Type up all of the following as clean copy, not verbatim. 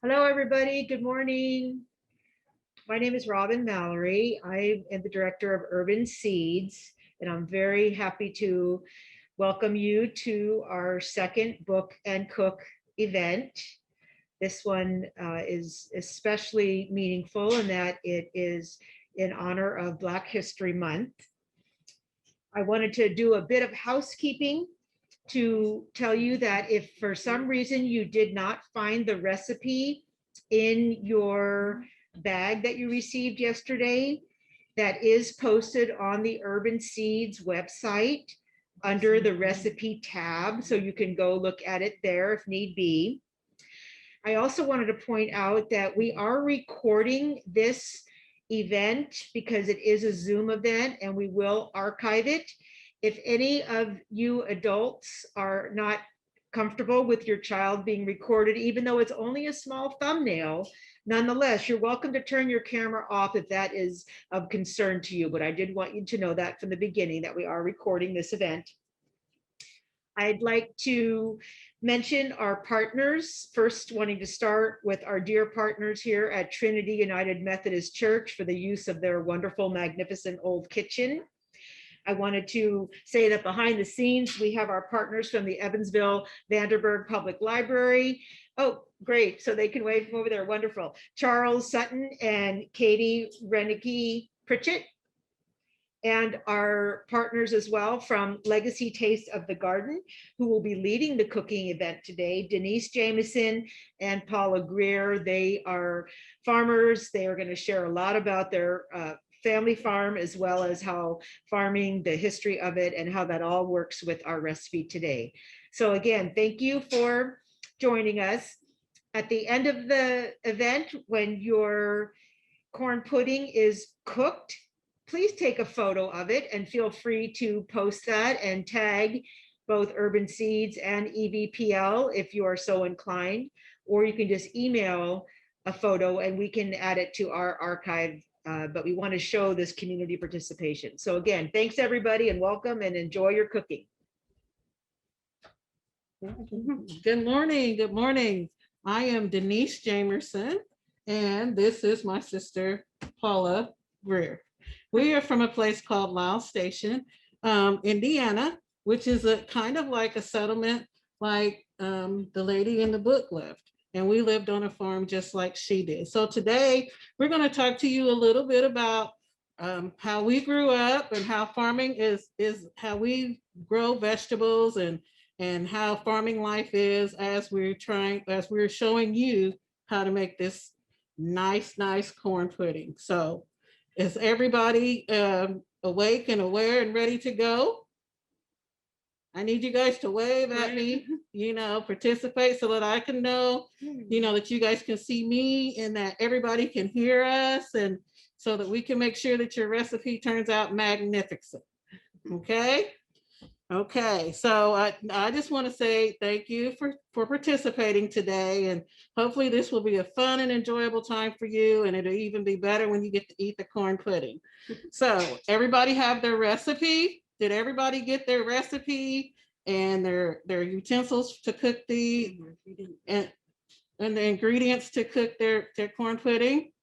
Hello, everybody. Good morning. My name is Robin Mallory. I am the director of Urban Seeds, and I'm very happy to welcome you to our second book and cook event. This one is especially meaningful in that it is in honor of Black History Month. I wanted to do a bit of housekeeping to tell you that if for some reason you did not find the recipe in your bag that you received yesterday, that is posted on the Urban Seeds website under the recipe tab, so you can go look at it there if need be. I also wanted to point out that we are recording this event because it is a Zoom event and we will archive it. If any of you adults are not comfortable with your child being recorded, even though it's only a small thumbnail, nonetheless, you're welcome to turn your camera off if that is of concern to you. But I did want you to know that from the beginning that we are recording this event. I'd like to mention our partners, first wanting to start with our dear partners here at Trinity United Methodist Church for the use of their wonderful, magnificent old kitchen. I wanted to say that behind the scenes, we have our partners from the Evansville Vanderburgh Public Library. Oh, great. So they can wave from over there. Wonderful. Charles Sutton and Katie Renicky Pritchett. And our partners as well from Legacy Taste of the Garden, who will be leading the cooking event today, Denise Jameson and Paula Greer. They are farmers. They are going to share a lot about their family farm, as well as how farming, the history of it, and how that all works with our recipe today. So again, thank you for joining us. At the end of the event, when your corn pudding is cooked, please take a photo of it and feel free to post that and tag both Urban Seeds and EVPL if you are so inclined, or you can just email a photo and we can add it to our archive. But we want to show this community participation. So again, thanks everybody and welcome and enjoy your cooking. Good morning. Good morning. I am Denise Jamerson, and this is my sister, Paula Greer. We are from a place called Lyle Station, Indiana, which is a kind of like a settlement like the lady in the book lived. And we lived on a farm just like she did. So today we're going to talk to you a little bit about how we grew up and how farming is how we grow vegetables and how farming life is as we're showing you how to make this nice corn pudding. So is everybody awake and aware and ready to go? I need you guys to wave at me, participate so that I can know, that you guys can see me and that everybody can hear us, and so that we can make sure that your recipe turns out magnificent. Okay? Okay, so I just want to say thank you for participating today, and hopefully this will be a fun and enjoyable time for you, and it'll even be better when you get to eat the corn pudding. So everybody have their recipe? Did everybody get their recipe and their utensils to cook and the ingredients to cook their corn pudding?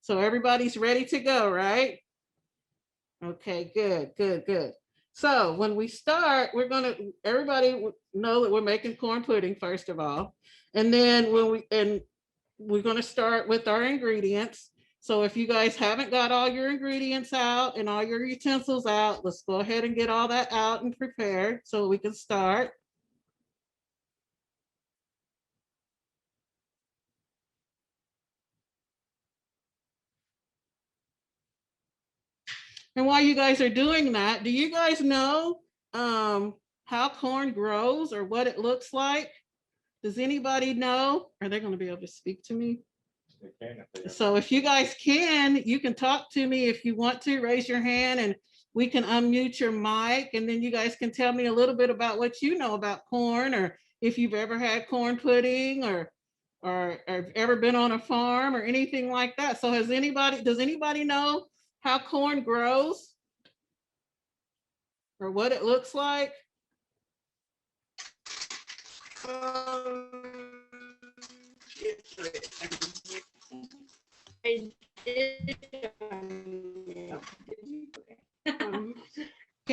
So everybody's ready to go, right? Okay, good. So when we start, everybody know that we're making corn pudding first of all. And then we're going to start with our ingredients. So if you guys haven't got all your ingredients out and all your utensils out, let's go ahead and get all that out and prepared so we can start. And while you guys are doing that, do you guys know how corn grows or what it looks like? Does anybody know? Are they going to be able to speak to me? So if you guys can, you can talk to me if you want to. Raise your hand and we can unmute your mic, and then you guys can tell me a little bit about what you know about corn, or if you've ever had corn pudding or ever been on a farm or anything like that. So does anybody know how corn grows or what it looks like?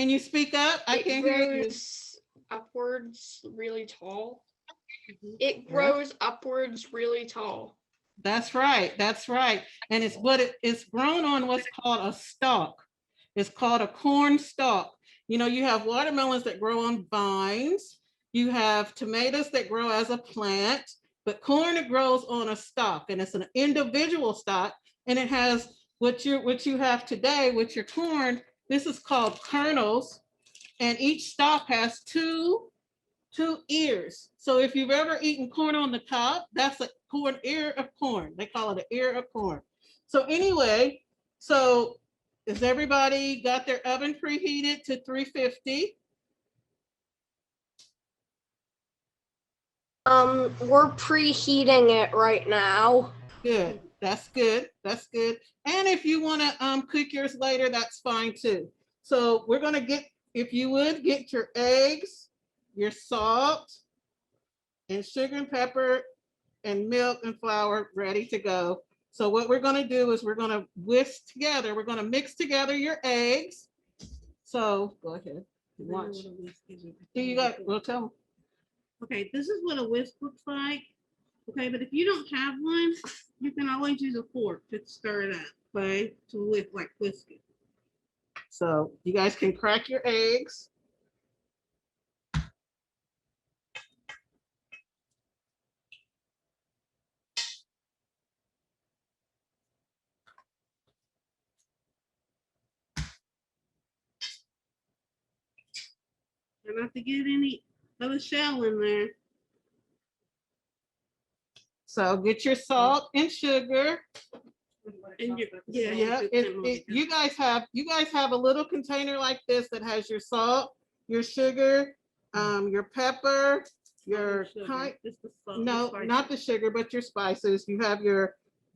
Can you speak up? I can't hear you. It grows upwards really tall. Mhm. It grows upwards really tall. That's right. That's right. And it's grown on what's called a stalk. It's called a corn stalk. You know, you have watermelons that grow on vines. You have tomatoes that grow as a plant, but corn, it grows on a stalk, and it's an individual stalk. And it has what you have today with your corn. This is called kernels, and each stalk has two ears. So if you've ever eaten corn on the cob, that's a corn ear of corn. They call it an ear of corn. So anyway, so has everybody got their oven preheated to 350? We're preheating it right now. Good. That's good. That's good. And if you want to cook yours later, that's fine too. So we're gonna get, if you would, get your eggs, your salt, and sugar and pepper and milk and flour ready to go. So what we're going to do is we're going to whisk together. We're going to mix together your eggs. So go ahead. Watch. Do you got? Well, tell them. Okay, this is what a whisk looks like. Okay, but if you don't have one, you can always use a fork to stir it up. Okay, to whisk it. So you guys can crack your eggs. And not to get any other shell in there. So get your salt and sugar. And Yeah, you guys have a little container like this that has your salt, your sugar, your pepper, your no, not the sugar, but your spices. You have your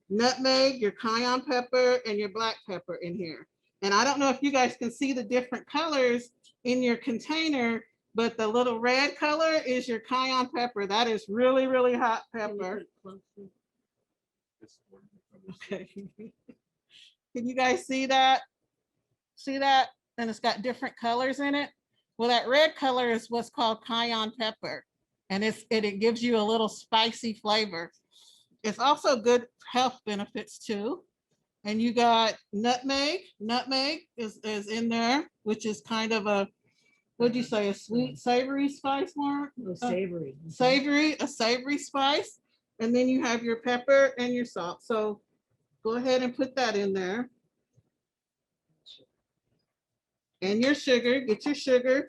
nutmeg, your cayenne pepper, and your black pepper in here. And I don't know if you guys can see the different colors in your container, but the little red color is your cayenne pepper. That is really, really hot pepper. Okay. Can you guys see that? See that? And it's got different colors in it. Well, that red color is what's called cayenne pepper. And it gives you a little spicy flavor. It's also good health benefits too. And you got nutmeg. Nutmeg is in there, which is kind of a, what'd you say, a sweet, savory spice, Mark? Oh, savory. A savory spice. And then you have your pepper and your salt. So go ahead and put that in there. And your sugar, get your sugar.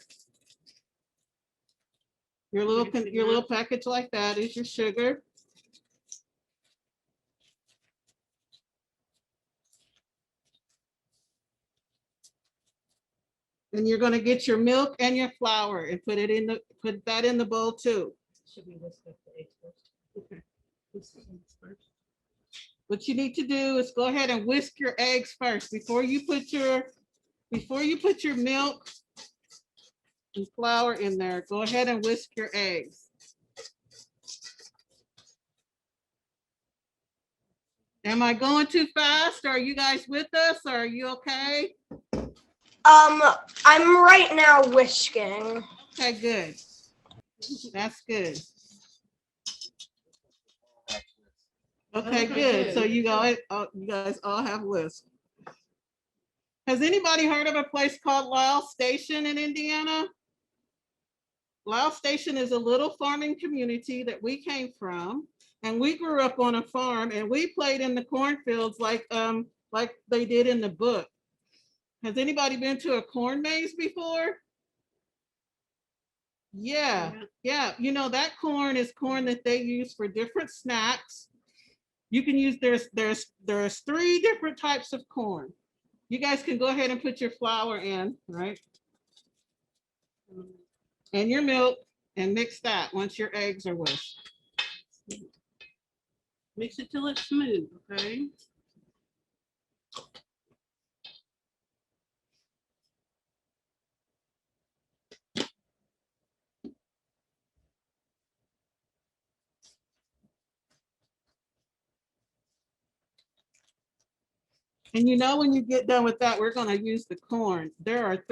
Your little package like that is your sugar. And you're going to get your milk and your flour and put that in the bowl too. Should we whisk up the eggs first? Okay. Whisk the eggs first. What you need to do is go ahead and whisk your eggs first before you put your milk and flour in there. Go ahead and whisk your eggs. Am I going too fast? Are you guys with us? Are you okay? I'm right now whisking. Okay, good. That's good. Okay, good. So you guys all have lists. Has anybody heard of a place called Lyle Station in Indiana? Lyle Station is a little farming community that we came from, and we grew up on a farm, and we played in the cornfields like they did in the book. Has anybody been to a corn maze before? Yeah. You know, that corn is corn that they use for different snacks. You can use, there's 3 different types of corn. You guys can go ahead and put your flour in, right? And your milk, and mix that once your eggs are whisked. Mix it till it's smooth, okay? And you know, when you get done with that, we're gonna use the corn. There are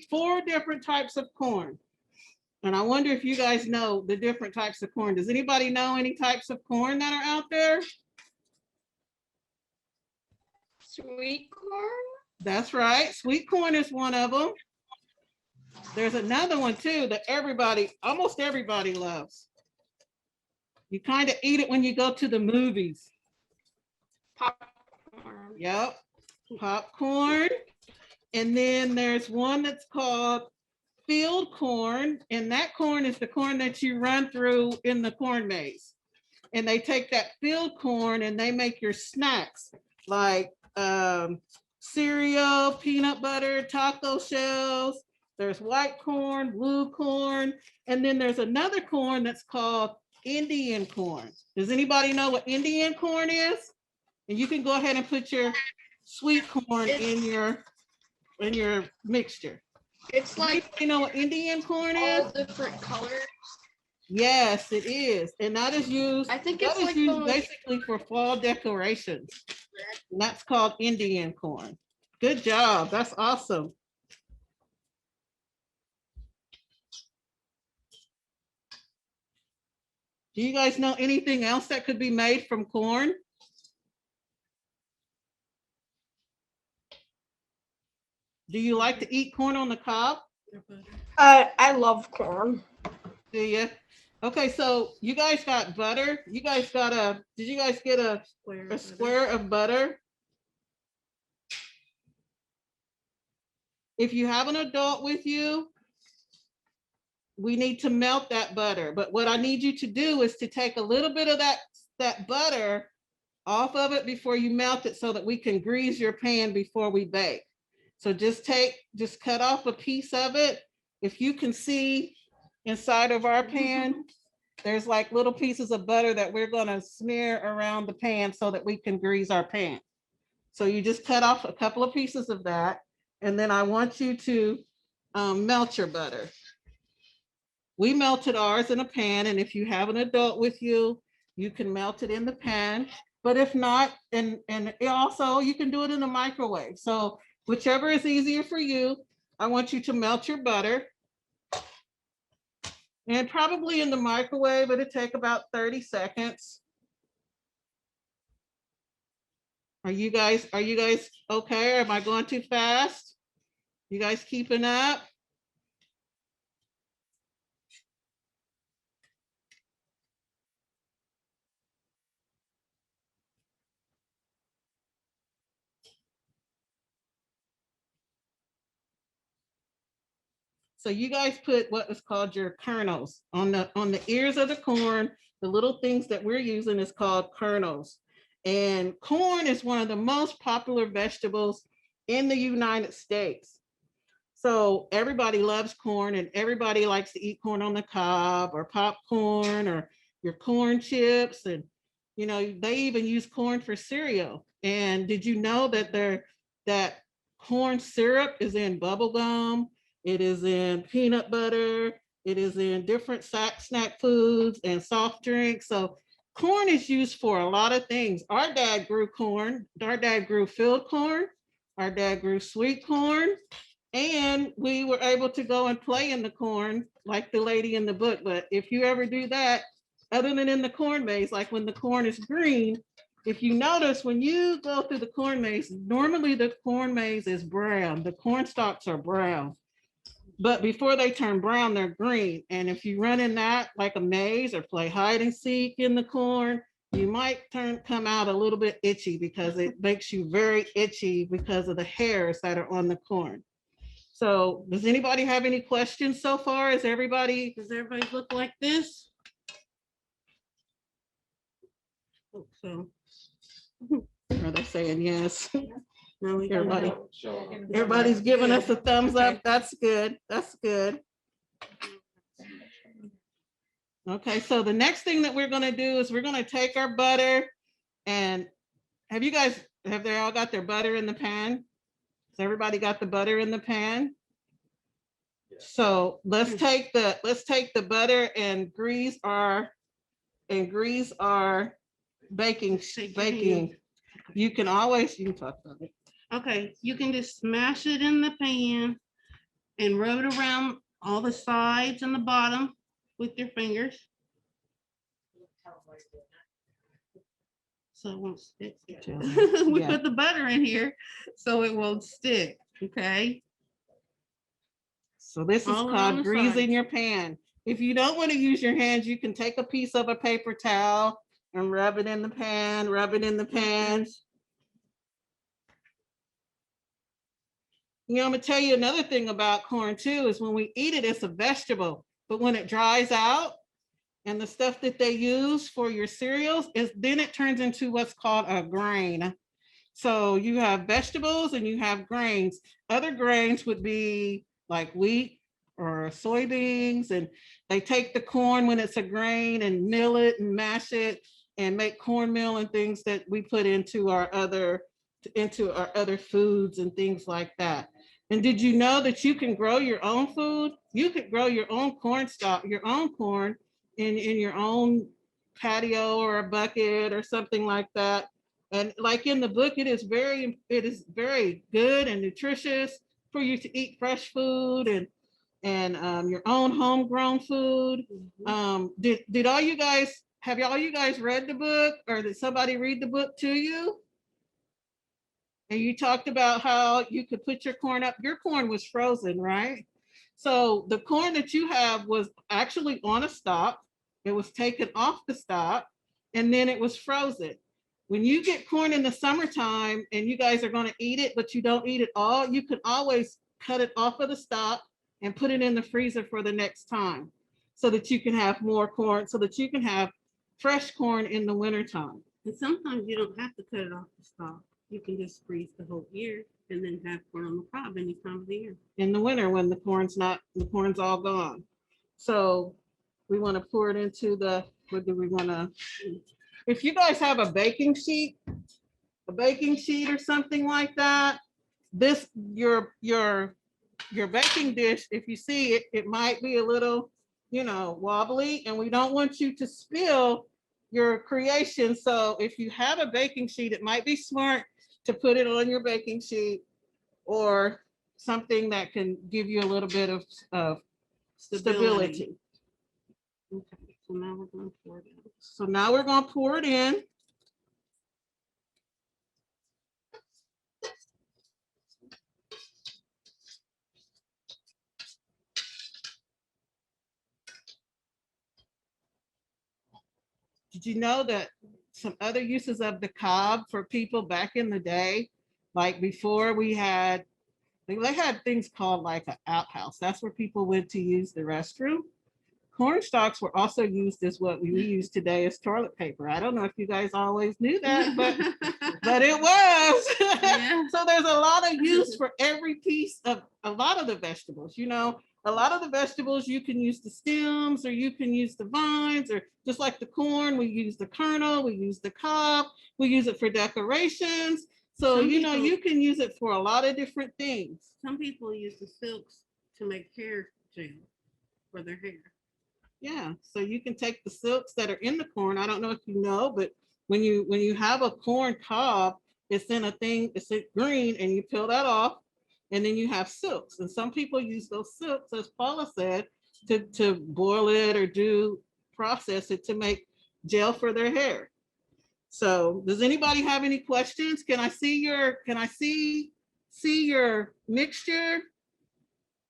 4 different types of corn. And I wonder if you guys know the different types of corn. Does anybody know any types of corn that are out there? Sweet corn? That's right. Sweet corn is one of them. There's another one too that almost everybody loves. You kind of eat it when you go to the movies. Popcorn. Yep. Popcorn. And then there's one that's called field corn. And that corn is the corn that you run through in the corn maze. And they take that field corn and they make your snacks like cereal, peanut butter, taco shells. There's white corn, blue corn, and then there's another corn that's called Indian corn. Does anybody know what Indian corn is? And you can go ahead and put your sweet corn in your mixture. It's like You know what Indian corn all is? different colors. Yes, it is. And that is used, I think that it's is like used those. basically for fall decorations. And that's called Indian corn. Good job. That's awesome. Do you guys know anything else that could be made from corn? Do you like to eat corn on the cob? I love corn. Do you? Okay, so you guys got butter. You guys got did you guys get a square of butter? If you have an adult with you, we need to melt that butter. But what I need you to do is to take a little bit of that butter off of it before you melt it so that we can grease your pan before we bake. So just cut off a piece of it. If you can see inside of our pan, there's like little pieces of butter that we're gonna smear around the pan so that we can grease our pan. So you just cut off a couple of pieces of that. And then I want you to melt your butter. We melted ours in a pan, and if you have an adult with you, you can melt it in the pan. But if not, and also you can do it in the microwave. So whichever is easier for you, I want you to melt your butter. And probably in the microwave, it'll take about 30 seconds. Are you guys okay? Am I going too fast? You guys keeping up? So you guys put what is called your kernels on the ears of the corn. The little things that we're using is called kernels. And corn is one of the most popular vegetables in the United States. So everybody loves corn and everybody likes to eat corn on the cob or popcorn or your corn chips. And, you know, they even use corn for cereal. And did you know that corn syrup is in bubble gum? It is in peanut butter. It is in different snack foods and soft drinks. So corn is used for a lot of things. Our dad grew corn. Our dad grew field corn. Our dad grew sweet corn. And we were able to go and play in the corn like the lady in the book. But if you ever do that, other than in the corn maze, like when the corn is green, if you notice when you go through the corn maze, normally the corn maze is brown. The corn stalks are brown. But before they turn brown, they're green. And if you run in that like a maze or play hide and seek in the corn, you might come out a little bit itchy because it makes you very itchy because of the hairs that are on the corn. So does anybody have any questions so far? Does everybody look like this? So. Are they saying yes? No, Everybody's giving us a thumbs up. That's good. That's good. Okay, so the next thing that we're gonna do is we're gonna take our butter and have they all got their butter in the pan? Has everybody got the butter in the pan? So let's take the butter and grease our baking. You can talk about it. Okay, you can just smash it in the pan and rub it around all the sides and the bottom with your fingers. So it won't stick. We Yeah. put the butter in here so it won't stick, okay? So this is All around called the greasing sides. your pan. If you don't want to use your hands, you can take a piece of a paper towel and rub it in the pan, rub it in the pan. You know, I'm gonna tell you another thing about corn too, is when we eat it, it's a vegetable. But when it dries out and the stuff that they use for your cereals, is then it turns into what's called a grain. So you have vegetables and you have grains. Other grains would be like wheat or soybeans, and they take the corn when it's a grain and mill it and mash it and make cornmeal and things that we put into our other foods and things like that. And did you know that you can grow your own food? You could grow your own corn stalk, your own corn in your own patio or a bucket or something like that. And like in the book, it is very good and nutritious for you to eat fresh food and your own homegrown food. Did all you guys read the book, or did somebody read the book to you? And you talked about how you could put your corn up. Your corn was frozen, right? So the corn that you have was actually on a stalk. It was taken off the stalk and then it was frozen. When you get corn in the summertime and you guys are going to eat it, but you don't eat it all, you can always cut it off of the stalk and put it in the freezer for the next time so that you can have more corn, so that you can have fresh corn in the wintertime. And sometimes you don't have to cut it off the stalk. You can just freeze the whole year and then have corn on the cob any time of the year. In the winter when the corn's all gone. So we want to pour it into what do we want to, if you guys have a baking sheet or something like that, this, your baking dish, if you see it, it might be a little, wobbly, and we don't want you to spill your creation. So if you have a baking sheet, it might be smart to put it on your baking sheet or something that can give you a little bit of stability. Okay, so now we're going to pour it in. So now we're going to pour it in. Did you know that some other uses of the cob for people back in the day, like before they had things called like an outhouse. That's where people went to use the restroom. Corn stalks were also used as what we use today as toilet paper. I don't know if you guys always knew that, but it was. Yeah. So there's a lot of use for every piece of a lot of the vegetables. A lot of the vegetables you can use the stems or you can use the vines, or just like the corn, we use the kernel, we use the cob, we use it for decorations. So, you can use it for a lot of different things. Some people use the silks to make hair gel for their hair. Yeah, so you can take the silks that are in the corn. I don't know if you know, but when you have a corn cob, it's in it's green, and you peel that off, and then you have silks. And some people use those silks, as Paula said, to boil it or process it to make gel for their hair. So does anybody have any questions? Can I see your mixture?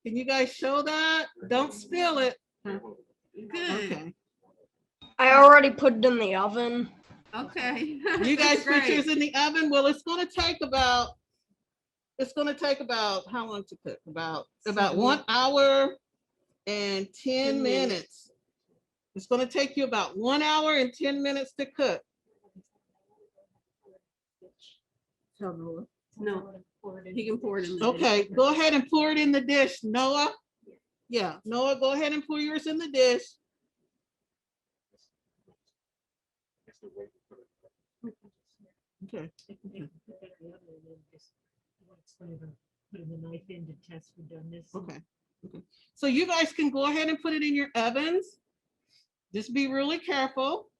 Can you guys show that? Don't spill it. Good. Okay. I already put it in the oven. Okay. You guys put yours in the oven? Well, it's going to take about how long to cook? About 1 hour and 10 minutes. It's going to take you about 1 hour and 10 minutes to cook. No, he can pour it in the Okay, dish. Go ahead and pour it in the dish, Noah. Yeah, Noah, go ahead and pour yours in the dish. Okay. Putting the knife in to test we've done this. Okay. So you guys can go ahead and put it in your ovens. Just be really careful.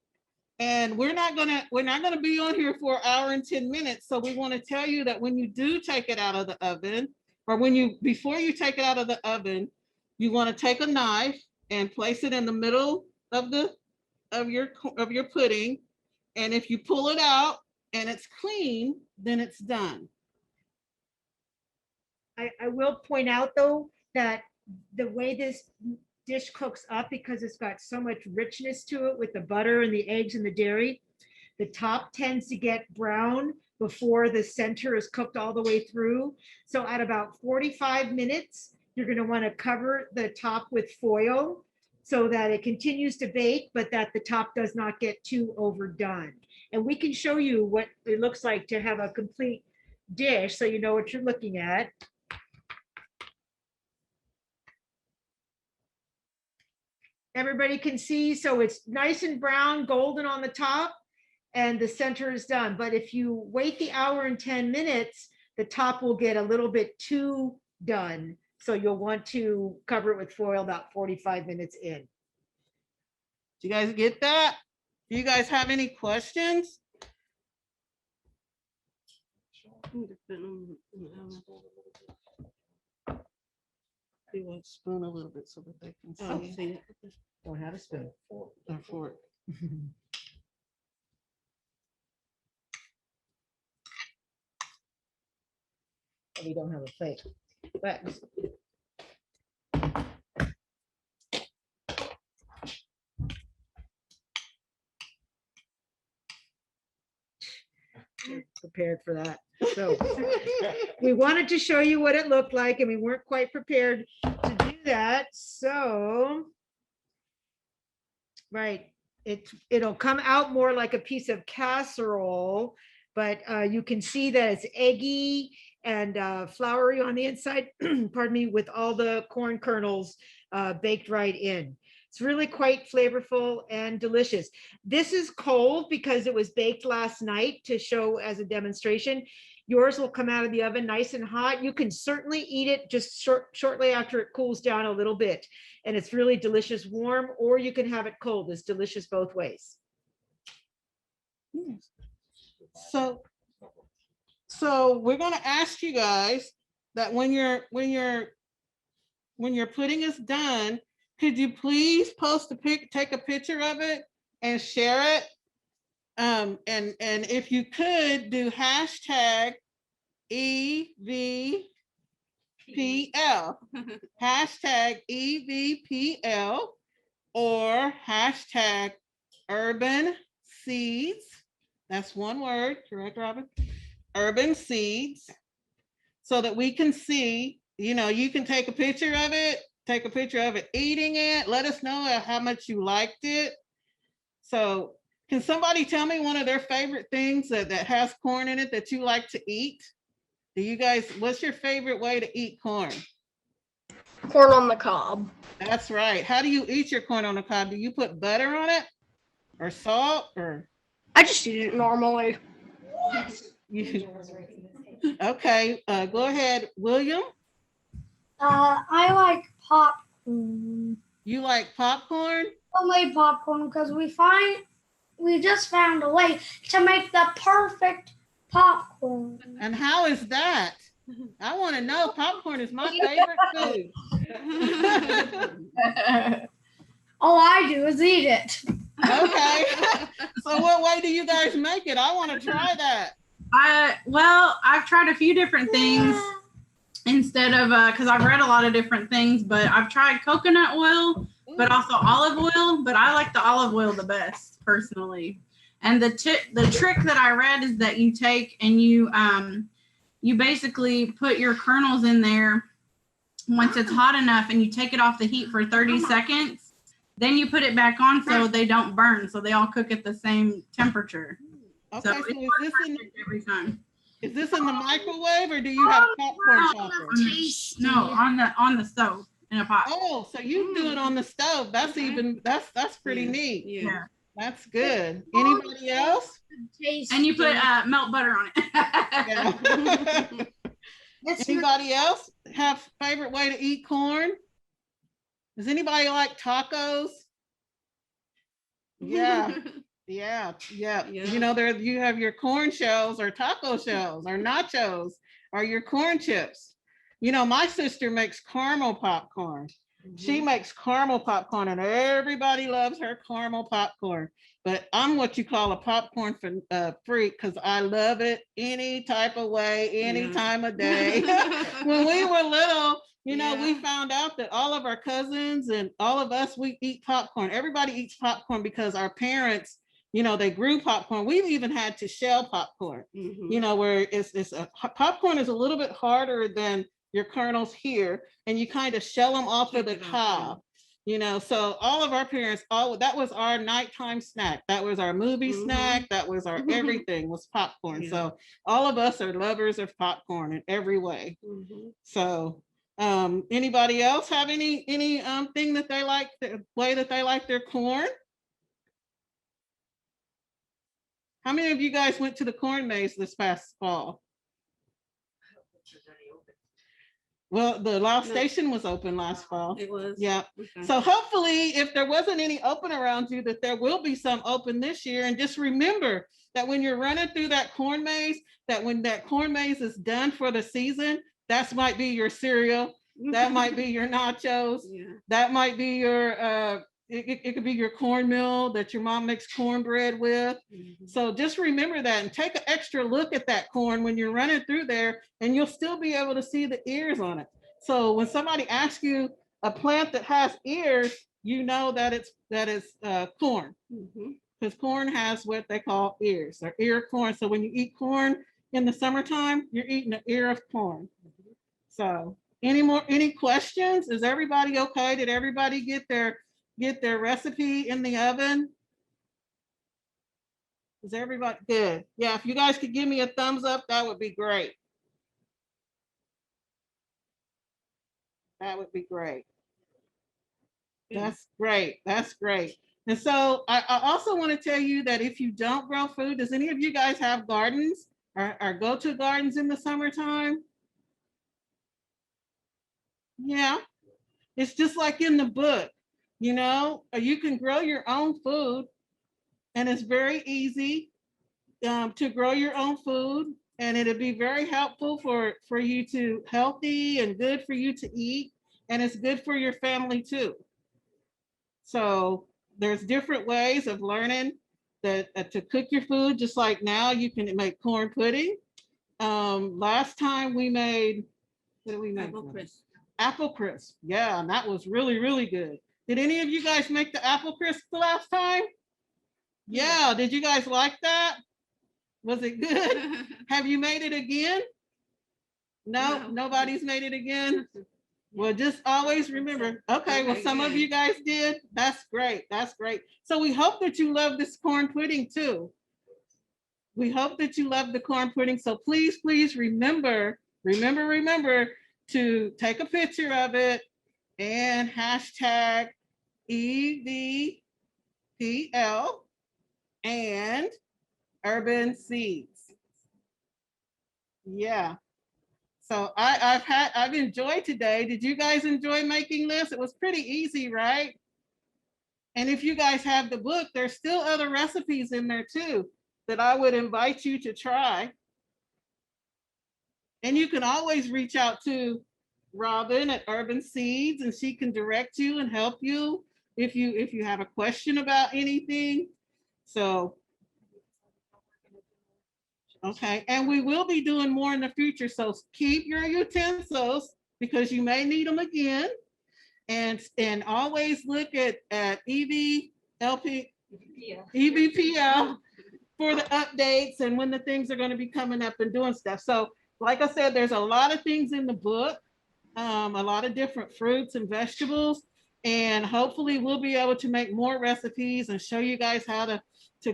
And we're not gonna be on here for an hour and 10 minutes. So we want to tell you that when you do take it out of the oven, or before you take it out of the oven, you want to take a knife and place it in the middle of your pudding. And if you pull it out and it's clean, then it's done. I will point out though, that the way this dish cooks up, because it's got so much richness to it with the butter and the eggs and the dairy, the top tends to get brown before the center is cooked all the way through. So at about 45 minutes, you're going to want to cover the top with foil so that it continues to bake, but that the top does not get too overdone. And we can show you what it looks like to have a complete dish so you know what you're looking at. Everybody can see, so it's nice and brown, golden on the top, and the center is done. But if you wait the hour and 10 minutes, the top will get a little bit too done. So you'll want to cover it with foil about 45 minutes in. Do you guys get that? Do you guys have any questions? You want to spoon a little bit so that they can see. Don't have a spoon. Or fork. We don't have a plate, but prepared for that. So we wanted to show you what it looked like, and we weren't quite prepared to do that. So, right, it'll come out more like a piece of casserole, but you can see that it's eggy and floury on the inside, pardon me, with all the corn kernels baked right in. It's really quite flavorful and delicious. This is cold because it was baked last night to show as a demonstration. Yours will come out of the oven nice and hot. You can certainly eat it just shortly after it cools down a little bit. And it's really delicious warm, or you can have it cold. It's delicious both ways. So we're going to ask you guys that when your pudding is done, could you please take a picture of it and share it? And if you could do hashtag EVPL, hashtag EVPL, or hashtag urban seeds. That's one word, correct, Robin? Urban seeds, so that we can see, you can take a picture of it, eating it. Let us know how much you liked it. So can somebody tell me one of their favorite things that has corn in it that you like to eat? What's your favorite way to eat corn? Corn on the cob. That's right. How do you eat your corn on the cob? Do you put butter on it or salt or? I just eat it normally. Okay, go ahead, William. I like popcorn. You like popcorn? Homemade popcorn, because we just found a way to make the perfect popcorn. And how is that? I want to know. Popcorn is my favorite food. All I do is eat it. Okay. So what way do you guys make it? I want to try that. I've tried a few different things instead of because I've read a lot of different things, but I've tried coconut oil, but also olive oil. But I like the olive oil the best personally. And the trick that I read is that you take and you basically put your kernels in there once it's hot enough, and you take it off the heat for 30 seconds. Then you put it back on so they don't burn, so they all cook at the same temperature. Okay, so every time. Is this in the microwave, or do you have a popcorn chopper? No, on the stove in a pot. Oh, so you do it on the stove. That's pretty neat. Yeah. That's good. Anybody else? And you put melt butter on Yeah. it. Anybody else have favorite way to eat corn? Does anybody like tacos? Yeah. Yeah, yeah. Yeah. You know, there you have your corn shells or taco shells or nachos or your corn chips. You know, my sister makes caramel popcorn. She makes caramel popcorn and everybody loves her caramel popcorn. But I'm what you call a popcorn freak because I love it any type of way, any Yeah. time of day. When we were little, you know, we Yeah. found out that all of our cousins and all of us, we eat popcorn. Everybody eats popcorn because our parents, you know, they grew popcorn. We've even had to shell popcorn, Mhm. you know, where popcorn is a little bit harder than your kernels here, and you kind of shell them off of the Pick it up, cob, you know. So all of our parents, that was our nighttime snack. That was our movie snack. That was our everything was popcorn. Yeah. So all of us are lovers of popcorn in every way. Mhm. So anybody else have any thing that they like, the way that they like their corn? How many of you guys went to the corn maze this past fall? Well, the Loud No. Station was open last fall. It was. Yeah. Okay. So hopefully, if there wasn't any open around you, that there will be some open this year. And just remember that when you're running through that corn maze, that when that corn maze is done for the season, that might be your cereal. That might be your nachos. Yeah. That might be your it could be your cornmeal that your mom makes cornbread with. Mhm. So just remember that and take an extra look at that corn when you're running through there, and you'll still be able to see the ears on it. So when somebody asks you a plant that has ears, you know that it's corn, Mhm. because corn has what they call ears or ear corn. So when you eat corn in the summertime, you're eating an ear of corn. So any questions? Is everybody okay? Did everybody get their recipe in the oven? Is everybody good? Yeah, if you guys could give me a thumbs up, that would be great. That would be great. That's great. That's great. And so I also want to tell you that if you don't grow food, does any of you guys have gardens or go to gardens in the summertime? Yeah, it's just like in the book, you know, you can grow your own food, and it's very easy to grow your own food, and it'll be very helpful for you to healthy and good for you to eat, and it's good for your family too. So there's different ways of learning that to cook your food. Just like now, you can make corn pudding. Last time we made, what did we make? Apple crisp. Apple crisp. Yeah, and that was really, really good. Did any of you guys make the apple crisp the last time? Yeah. Did you guys like that? Was it good? Have you made it again? No, No. nobody's made it again. Well, just always remember. Okay, well, Okay, some of good. you guys did. That's great. That's great. So we hope that you love this corn pudding too. We hope that you love the corn pudding. So please, please remember to take a picture of it and hashtag EVPL and Urban Seeds. Yeah. So I've enjoyed today. Did you guys enjoy making this? It was pretty easy, right? And if you guys have the book, there's still other recipes in there too that I would invite you to try. And you can always reach out to Robbin at Urban Seeds, and she can direct you and help you if you have a question about anything. So okay, and we will be doing more in the future. So keep your utensils because you may need them again. And always look at EVPL for the updates and when the things are going to be coming up and doing stuff. So like I said, there's a lot of things in the book, a lot of different fruits and vegetables. And hopefully we'll be able to make more recipes and show you guys how to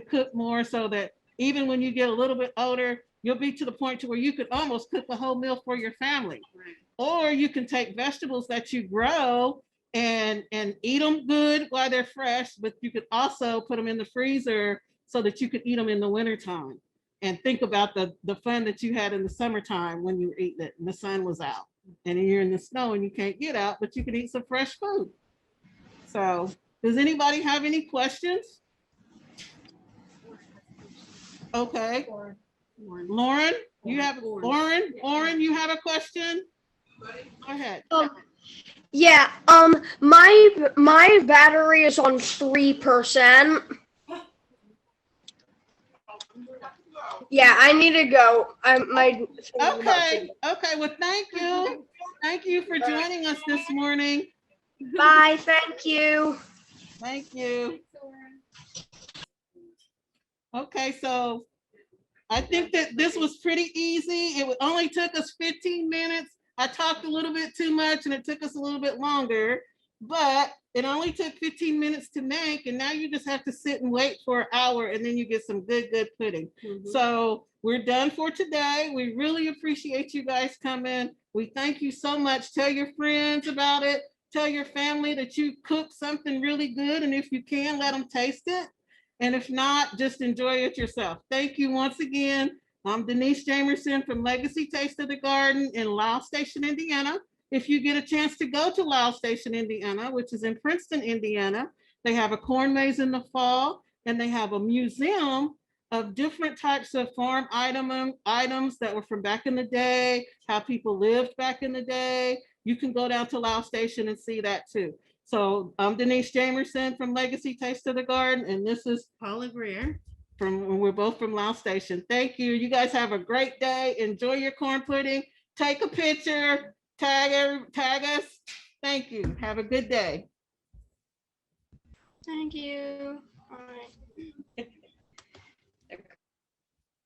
cook more so that even when you get a little bit older, you'll be to the point to where you could almost cook a whole meal for your family. Right. Or you can take vegetables that you grow and eat them good while they're fresh, but you could also put them in the freezer so that you could eat them in the wintertime. And think about the fun that you had in the summertime when you were eating it and the sun was out. And you're in the snow and you can't get out, but you can eat some fresh food. So does anybody have any questions? Okay. Lauren, you have Lauren, you have a question? Go ahead. Yeah, my battery is on 3%. Yeah, I need to go. Okay. Well, thank you. Thank you for joining us this morning. Bye, thank you. Thank you. Okay, so I think that this was pretty easy. It only took us 15 minutes. I talked a little bit too much and it took us a little bit longer, but it only took 15 minutes to make, and now you just have to sit and wait for an hour and then you get some good pudding. So we're done for today. We really appreciate you guys coming. We thank you so much. Tell your friends about it. Tell your family that you cooked something really good, and if you can, let them taste it. And if not, just enjoy it yourself. Thank you once again. I'm Denise Jamerson from Legacy Taste of the Garden in Lyle Station, Indiana. If you get a chance to go to Lyle Station, Indiana, which is in Princeton, Indiana, they have a corn maze in the fall, and they have a museum of different types of farm items that were from back in the day, how people lived back in the day. You can go down to Lyle Station and see that too. So I'm Denise Jamerson from Legacy Taste of the Garden, and this is Paula Greer we're both from Lyle Station. Thank you. You guys have a great day. Enjoy your corn pudding. Take a picture, tag us. Thank you. Have a good day. Thank you. All right.